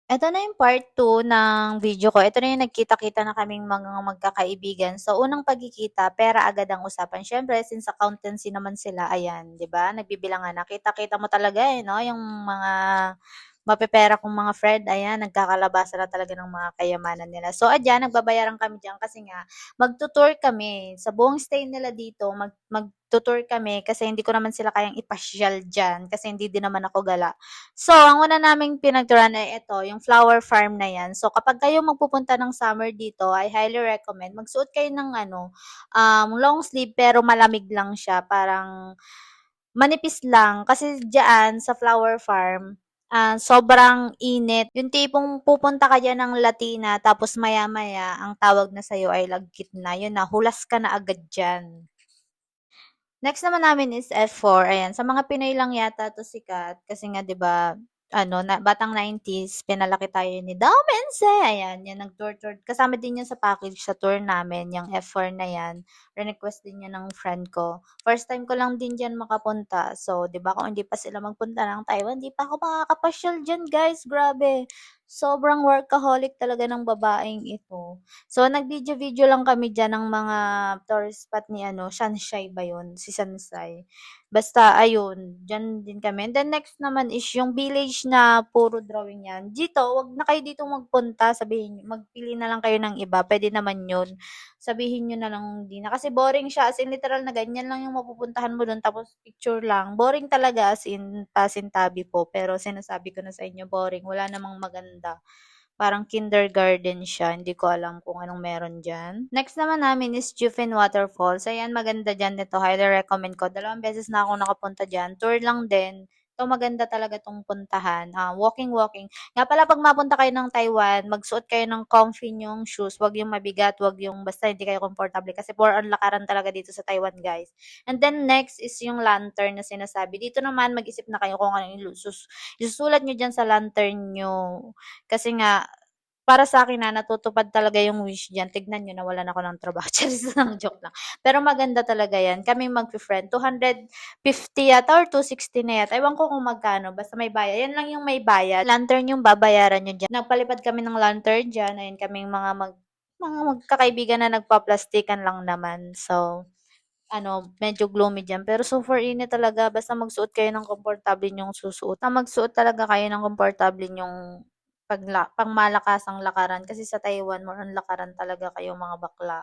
Eto na yung part 2 ng video ko. Ito na yung nagkita-kita na kaming mga magkakaibigan. So, unang pagkikita, pera agad ang usapan. Siyempre, since accountancy naman sila, ayan, 'di ba? Nagbibilangan na. Kita-kita mo talaga eh, no? Yung mga mapepera kong mga friend, ayan, nagkakalabasa na talaga ng mga kayamanan nila. So, adyan, nagbabayaran kami diyan kasi nga, magtutour kami. Sa buong stay nila dito, magtutour kami kasi hindi ko naman sila kayang ipasyal dyan kasi hindi din naman ako gala. So, ang una naming pinagturan ay ito, yung flower farm na yan. So, kapag kayo magpupunta ng summer dito, I highly recommend, magsuot kayo ng long sleeve pero malamig lang siya. Parang manipis lang. Kasi diyan sa flower farm, sobrang init. Yung tipong pupunta ka dyan ng Latina, tapos maya-maya, ang tawag na sa'yo ay lagkit na. Yun na, hulas ka na agad dyan. Next naman namin is F4, ayan. Sa mga Pinoy lang yata 'to sikat kasi nga 'di ba, batang 90s pinalaki tayo ni Dao Mense, ayan, 'yan nag-tour-tour kasama din 'yan sa package sa tour namin, yang F4 na 'yan. Request din 'yan ng friend ko. First time ko lang din diyan makapunta. So, 'di ba kung hindi pa sila magpunta ng Taiwan, 'di pa ako makakapasyal diyan, guys, grabe. Sobrang workaholic talaga ng babaeng ito. So, nag-video-video lang kami diyan ng mga tourist spot ni Sanshay ba yun? Si Sansay. Basta ayun, diyan din kami. And then next naman is yung village na puro drawing yan. Dito, wag na kayo dito magpunta, sabihin niyo, magpili na lang kayo ng iba. Pwede naman yun. Sabihin niyo na lang di na. Kasi boring siya, as in literal na ganyan lang yung mapupuntahan mo dun, tapos picture lang. Boring talaga, as in pasintabi po. Pero sinasabi ko na sa inyo, boring. Wala namang maganda. Parang kindergarten siya, hindi ko alam kung anong meron diyan. Next naman namin is Jufin Waterfalls. Ayan, maganda diyan nito, highly recommend ko. Dalawang beses na ako nakapunta diyan. Tour lang din. Ito maganda talaga 'tong puntahan. Walking. Nga pala 'pag mapunta kayo ng Taiwan, magsuot kayo ng comfy niyong shoes. Wag yung mabigat, wag yung basta hindi kayo komportable kasi for on lakaran talaga dito sa Taiwan, guys. And then next is yung lantern na sinasabi. Dito naman mag-isip na kayo kung ano yung isusulat niyo diyan sa lantern niyo. Kasi nga, para sa akin natutupad talaga yung wish diyan. Tignan niyo nawalan ako ng trabaho. Charis lang, joke lang. Pero maganda talaga yan. Kaming magfi-friend, 250 yata or 260 na yata. Ewan ko kung magkano. Basta may bayad. Yan lang yung may bayad. Lantern yung babayaran nyo dyan. Nagpalipad kami ng lantern dyan. Ayun kaming mga magkakaibigan na nagpa-plastikan lang naman. So, medyo gloomy diyan. Pero super init talaga. Basta magsuot kayo ng komportable yung susuot. Magsuot talaga kayo ng komportable yung pangmalakasang lakaran. Kasi sa Taiwan, more on lakaran talaga kayo mga bakla.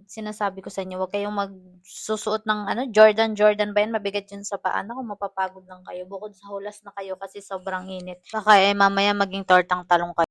Sinasabi ko sa inyo, huwag kayong magsusuot ng Jordan ba yan? Mabigat yun sa paa. Naku, mapapagod lang kayo. Bukod sa hulas na kayo kasi sobrang init. Baka mamaya maging tortang talong kayo.